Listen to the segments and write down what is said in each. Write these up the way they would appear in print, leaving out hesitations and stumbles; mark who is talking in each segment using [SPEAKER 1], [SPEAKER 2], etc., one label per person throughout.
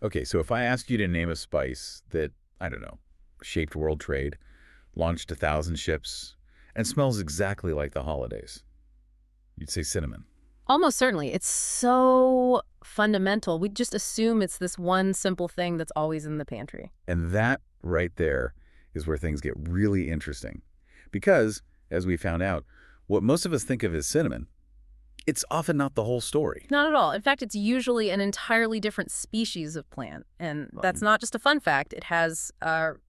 [SPEAKER 1] Okay, so if I asked you to name a spice that, I don't know, shaped world trade, launched 1,000 ships, and smells exactly like the holidays, you'd say cinnamon.
[SPEAKER 2] Almost certainly. It's so fundamental. We just assume it's this one simple thing that's always in the pantry.
[SPEAKER 1] And that right there is where things get really interesting. Because, as we found out, what most of us think of as cinnamon, it's often not the whole story.
[SPEAKER 2] Not at all. In fact, it's usually an entirely different species of plant. And that's not just a fun fact. It has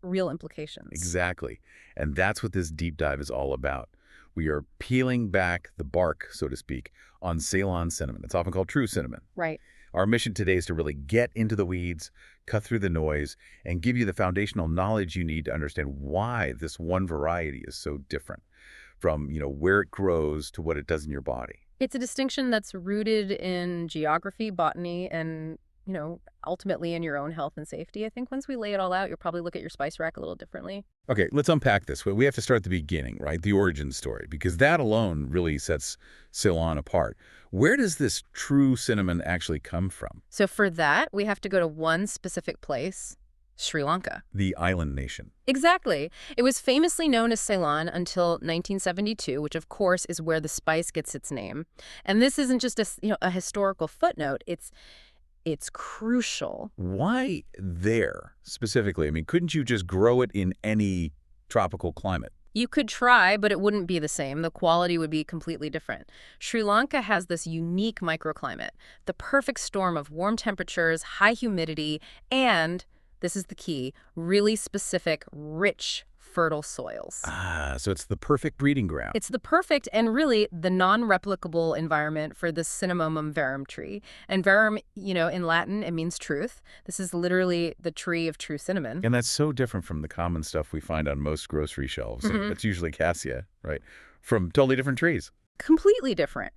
[SPEAKER 2] real implications.
[SPEAKER 1] Exactly. And that's what this deep dive is all about. We are peeling back the bark, so to speak, on Ceylon cinnamon. It's often called true cinnamon.
[SPEAKER 2] Right.
[SPEAKER 1] Our mission today is to really get into the weeds, cut through the noise, and give you the foundational knowledge you need to understand why this one variety is so different from, where it grows to what it does in your body.
[SPEAKER 2] It's a distinction that's rooted in geography, botany, and, ultimately in your own health and safety. I think once we lay it all out, you'll probably look at your spice rack a little differently.
[SPEAKER 1] Okay, let's unpack this. We have to start at the beginning, right? The origin story, because that alone really sets Ceylon apart. Where does this true cinnamon actually come from?
[SPEAKER 2] So for that, we have to go to one specific place, Sri Lanka.
[SPEAKER 1] The island nation.
[SPEAKER 2] Exactly. It was famously known as Ceylon until 1972, which of course is where the spice gets its name. And this isn't just a historical footnote. It's crucial.
[SPEAKER 1] Why there specifically? I mean, couldn't you just grow it in any tropical climate?
[SPEAKER 2] You could try, but it wouldn't be the same. The quality would be completely different. Sri Lanka has this unique microclimate, the perfect storm of warm temperatures, high humidity, and, this is the key, really specific, rich, fertile soils.
[SPEAKER 1] So it's the perfect breeding ground.
[SPEAKER 2] It's the perfect and really the non-replicable environment for the Cinnamomum verum tree. And verum, in Latin, it means truth. This is literally the tree of true cinnamon.
[SPEAKER 1] And that's so different from the common stuff we find on most grocery shelves. It's usually cassia, right? From totally different trees.
[SPEAKER 2] Completely different.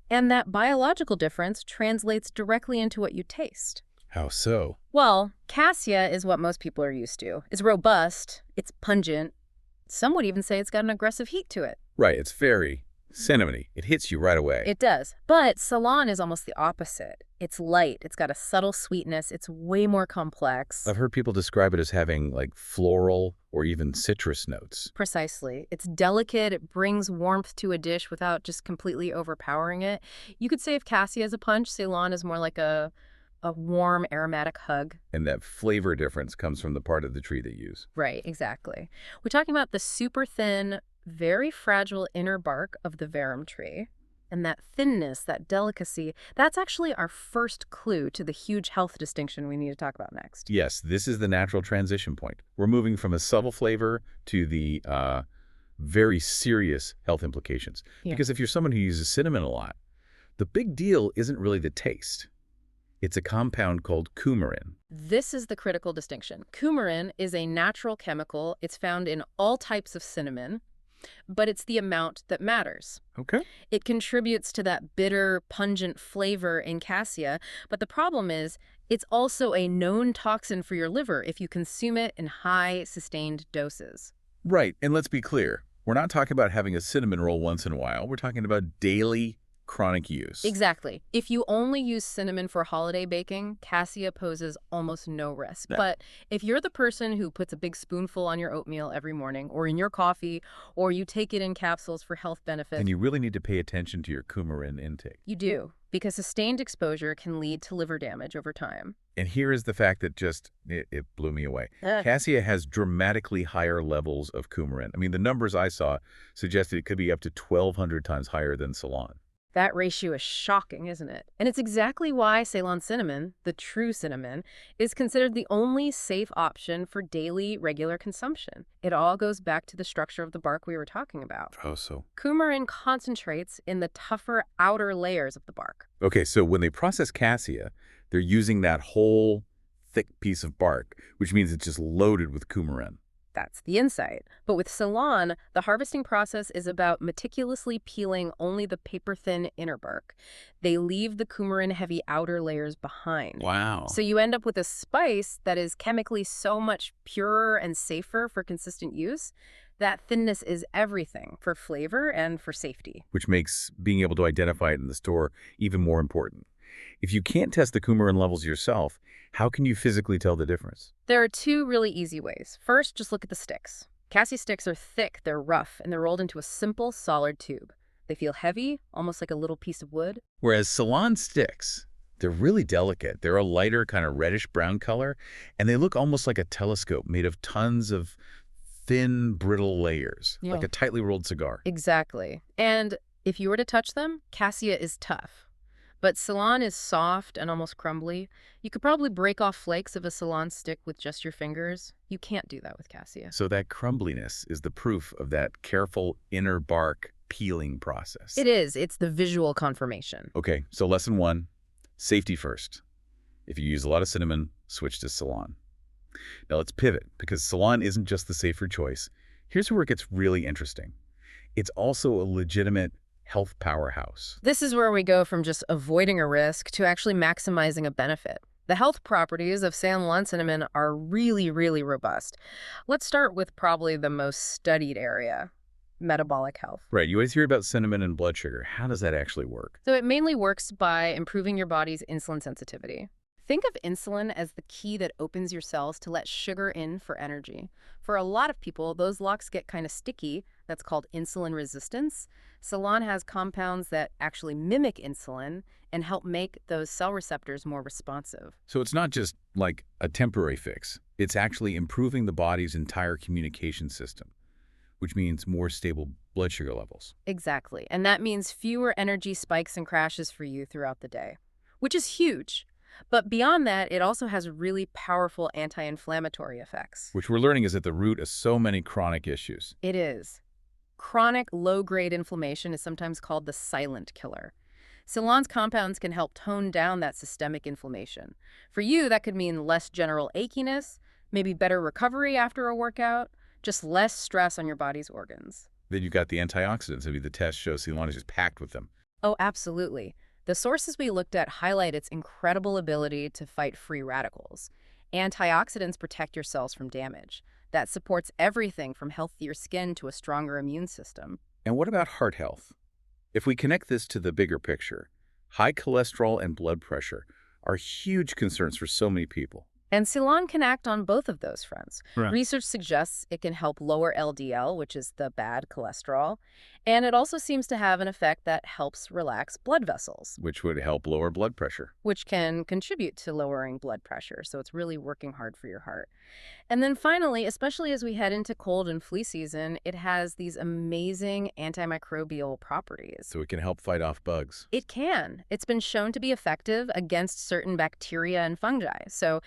[SPEAKER 2] And that biological difference translates directly into what you taste.
[SPEAKER 1] How so?
[SPEAKER 2] Well, cassia is what most people are used to. It's robust, it's pungent. Some would even say it's got an aggressive heat to it.
[SPEAKER 1] Right, it's very cinnamony. It hits you right away.
[SPEAKER 2] It does. But Ceylon is almost the opposite. It's light, it's got a subtle sweetness, it's way more complex.
[SPEAKER 1] I've heard people describe it as having like floral or even citrus notes.
[SPEAKER 2] Precisely. It's delicate, it brings warmth to a dish without just completely overpowering it. You could say if cassia is a punch, Ceylon is more like a warm aromatic hug.
[SPEAKER 1] And that flavor difference comes from the part of the tree they use.
[SPEAKER 2] Right, exactly. We're talking about the super thin, very fragile inner bark of the verum tree. And that thinness, that delicacy, that's actually our first clue to the huge health distinction we need to talk about next.
[SPEAKER 1] Yes, this is the natural transition point. We're moving from a subtle flavor to the very serious health implications.
[SPEAKER 2] Yeah.
[SPEAKER 1] Because if you're someone who uses cinnamon a lot, the big deal isn't really the taste. It's a compound called coumarin.
[SPEAKER 2] This is the critical distinction. Coumarin is a natural chemical. It's found in all types of cinnamon, but it's the amount that matters.
[SPEAKER 1] Okay.
[SPEAKER 2] It contributes to that bitter, pungent flavor in cassia, but the problem is it's also a known toxin for your liver if you consume it in high, sustained doses.
[SPEAKER 1] Right, and let's be clear. We're not talking about having a cinnamon roll once in a while. We're talking about daily chronic use.
[SPEAKER 2] Exactly. If you only use cinnamon for holiday baking, cassia poses almost no risk.
[SPEAKER 1] Yeah.
[SPEAKER 2] But if you're the person who puts a big spoonful on your oatmeal every morning, or in your coffee, or you take it in capsules for health benefits,
[SPEAKER 1] And you really need to pay attention to your coumarin intake.
[SPEAKER 2] you do, because sustained exposure can lead to liver damage over time.
[SPEAKER 1] And here is the fact that it blew me away. Cassia has dramatically higher levels of coumarin. I mean, the numbers I saw suggested it could be up to 1,200 times higher than Ceylon.
[SPEAKER 2] That ratio is shocking, isn't it? And it's exactly why Ceylon cinnamon, the true cinnamon, is considered the only safe option for daily, regular consumption. It all goes back to the structure of the bark we were talking about.
[SPEAKER 1] Oh, so.
[SPEAKER 2] Coumarin concentrates in the tougher outer layers of the bark.
[SPEAKER 1] Okay, so when they process cassia, they're using that whole thick piece of bark, which means it's just loaded with coumarin.
[SPEAKER 2] That's the insight. But with Ceylon, the harvesting process is about meticulously peeling only the paper-thin inner bark. They leave the coumarin-heavy outer layers behind.
[SPEAKER 1] Wow.
[SPEAKER 2] So you end up with a spice that is chemically so much purer and safer for consistent use. That thinness is everything for flavor and for safety.
[SPEAKER 1] Which makes being able to identify it in the store even more important. If you can't test the coumarin levels yourself, how can you physically tell the difference?
[SPEAKER 2] There are two really easy ways. First, just look at the sticks. Cassia sticks are thick, they're rough, and they're rolled into a simple, solid tube. They feel heavy, almost like a little piece of wood.
[SPEAKER 1] Whereas Ceylon sticks, they're really delicate. They're a lighter kind of reddish-brown color, and they look almost like a telescope made of tons of thin, brittle layers, like a tightly rolled cigar.
[SPEAKER 2] Exactly. And if you were to touch them, cassia is tough. But Ceylon is soft and almost crumbly. You could probably break off flakes of a Ceylon stick with just your fingers. You can't do that with cassia.
[SPEAKER 1] So that crumbliness is the proof of that careful inner bark peeling process.
[SPEAKER 2] It is. It's the visual confirmation.
[SPEAKER 1] Okay, so lesson 1, safety first. If you use a lot of cinnamon, switch to Ceylon. Now let's pivot, because Ceylon isn't just the safer choice. Here's where it gets really interesting. It's also a legitimate health powerhouse.
[SPEAKER 2] This is where we go from just avoiding a risk to actually maximizing a benefit. The health properties of Ceylon cinnamon are really, really robust. Let's start with probably the most studied area, metabolic health.
[SPEAKER 1] Right, you always hear about cinnamon and blood sugar. How does that actually work?
[SPEAKER 2] So it mainly works by improving your body's insulin sensitivity. Think of insulin as the key that opens your cells to let sugar in for energy. For a lot of people, those locks get kind of sticky. That's called insulin resistance. Ceylon has compounds that actually mimic insulin and help make those cell receptors more responsive.
[SPEAKER 1] So it's not just like a temporary fix. It's actually improving the body's entire communication system, which means more stable blood sugar levels.
[SPEAKER 2] Exactly. And that means fewer energy spikes and crashes for you throughout the day, which is huge. But beyond that, it also has really powerful anti-inflammatory effects.
[SPEAKER 1] Which we're learning is at the root of so many chronic issues.
[SPEAKER 2] It is. Chronic low-grade inflammation is sometimes called the silent killer. Ceylon's compounds can help tone down that systemic inflammation. For you, that could mean less general achiness, maybe better recovery after a workout, just less stress on your body's organs.
[SPEAKER 1] Then you've got the antioxidants. I mean, the test shows Ceylon is just packed with them.
[SPEAKER 2] Oh, absolutely. The sources we looked at highlight its incredible ability to fight free radicals. Antioxidants protect your cells from damage. That supports everything from healthier skin to a stronger immune system.
[SPEAKER 1] And what about heart health? If we connect this to the bigger picture, high cholesterol and blood pressure are huge concerns for so many people.
[SPEAKER 2] And Ceylon can act on both of those fronts.
[SPEAKER 1] Right.
[SPEAKER 2] Research suggests it can help lower LDL, which is the bad cholesterol, and it also seems to have an effect that helps relax blood vessels,
[SPEAKER 1] Which would help lower blood pressure.
[SPEAKER 2] which can contribute to lowering blood pressure. So it's really working hard for your heart. And then finally, especially as we head into cold and flu season, it has these amazing antimicrobial properties.
[SPEAKER 1] So it can help fight off bugs.
[SPEAKER 2] It can. It's been shown to be effective against certain bacteria and fungi. So,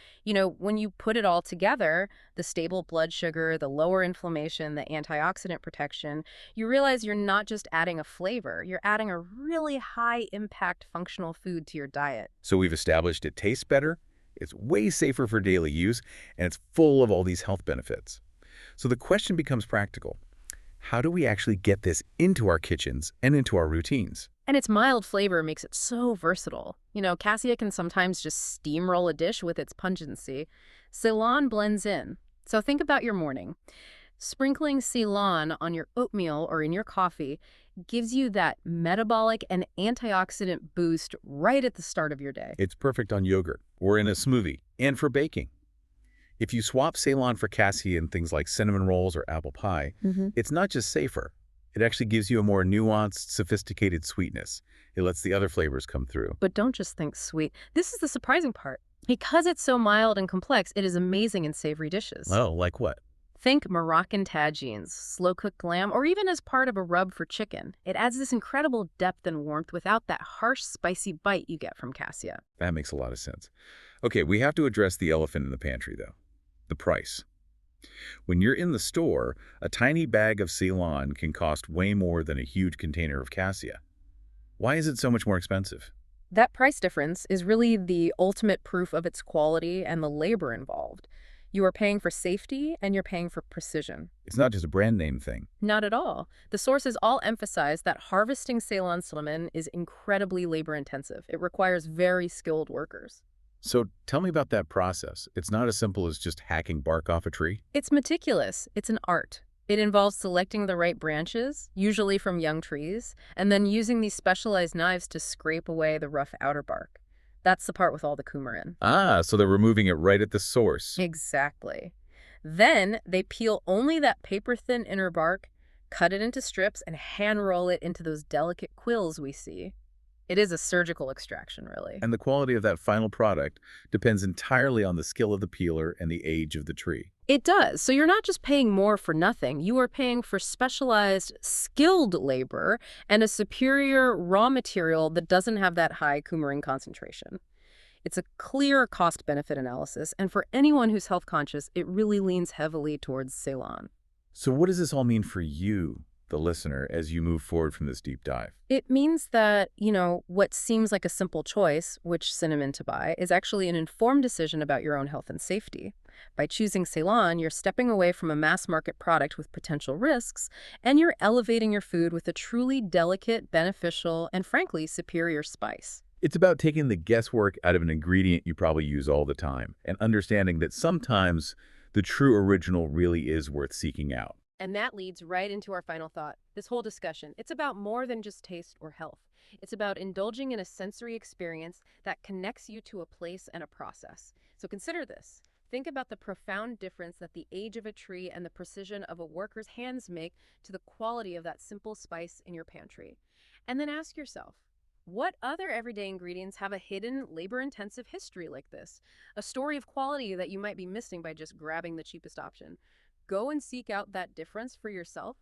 [SPEAKER 2] when you put it all together, the stable blood sugar, the lower inflammation, the antioxidant protection, you realize you're not just adding a flavor, you're adding a really high-impact functional food to your diet.
[SPEAKER 1] So we've established it tastes better, it's way safer for daily use, and it's full of all these health benefits. So the question becomes practical. How do we actually get this into our kitchens and into our routines?
[SPEAKER 2] And its mild flavor makes it so versatile. Cassia can sometimes just steamroll a dish with its pungency. Ceylon blends in. So think about your morning. Sprinkling Ceylon on your oatmeal or in your coffee gives you that metabolic and antioxidant boost right at the start of your day.
[SPEAKER 1] It's perfect on yogurt or in a smoothie and for baking. If you swap Ceylon for cassia in things like cinnamon rolls or apple pie, it's not just safer. It actually gives you a more nuanced, sophisticated sweetness. It lets the other flavors come through.
[SPEAKER 2] But don't just think sweet. This is the surprising part. Because it's so mild and complex, it is amazing in savory dishes.
[SPEAKER 1] Oh, like what?
[SPEAKER 2] Think Moroccan tagines, slow-cooked lamb, or even as part of a rub for chicken. It adds this incredible depth and warmth without that harsh, spicy bite you get from cassia.
[SPEAKER 1] That makes a lot of sense. Okay, we have to address the elephant in the pantry, though. The price. When you're in the store, a tiny bag of Ceylon can cost way more than a huge container of cassia. Why is it so much more expensive?
[SPEAKER 2] That price difference is really the ultimate proof of its quality and the labor involved. You are paying for safety and you're paying for precision.
[SPEAKER 1] It's not just a brand name thing.
[SPEAKER 2] Not at all. The sources all emphasize that harvesting Ceylon cinnamon is incredibly labor-intensive. It requires very skilled workers.
[SPEAKER 1] So tell me about that process. It's not as simple as just hacking bark off a tree.
[SPEAKER 2] It's meticulous. It's an art. It involves selecting the right branches, usually from young trees, and then using these specialized knives to scrape away the rough outer bark. That's the part with all the coumarin.
[SPEAKER 1] Ah, so they're removing it right at the source.
[SPEAKER 2] Exactly. Then they peel only that paper-thin inner bark, cut it into strips, and hand-roll it into those delicate quills we see. It is a surgical extraction, really.
[SPEAKER 1] And the quality of that final product depends entirely on the skill of the peeler and the age of the tree.
[SPEAKER 2] It does. So you're not just paying more for nothing. You are paying for specialized, skilled labor and a superior raw material that doesn't have that high coumarin concentration. It's a clear cost-benefit analysis, and for anyone who's health-conscious, it really leans heavily towards Ceylon.
[SPEAKER 1] So what does this all mean for you, the listener, as you move forward from this deep dive?
[SPEAKER 2] It means that, what seems like a simple choice, which cinnamon to buy, is actually an informed decision about your own health and safety. By choosing Ceylon, you're stepping away from a mass-market product with potential risks, and you're elevating your food with a truly delicate, beneficial, and frankly, superior spice.
[SPEAKER 1] It's about taking the guesswork out of an ingredient you probably use all the time and understanding that sometimes the true original really is worth seeking out.
[SPEAKER 2] And that leads right into our final thought. This whole discussion, it's about more than just taste or health. It's about indulging in a sensory experience that connects you to a place and a process. So consider this. Think about the profound difference that the age of a tree and the precision of a worker's hands make to the quality of that simple spice in your pantry. And then ask yourself, what other everyday ingredients have a hidden, labor-intensive history like this? A story of quality that you might be missing by just grabbing the cheapest option. Go and seek out that difference for yourself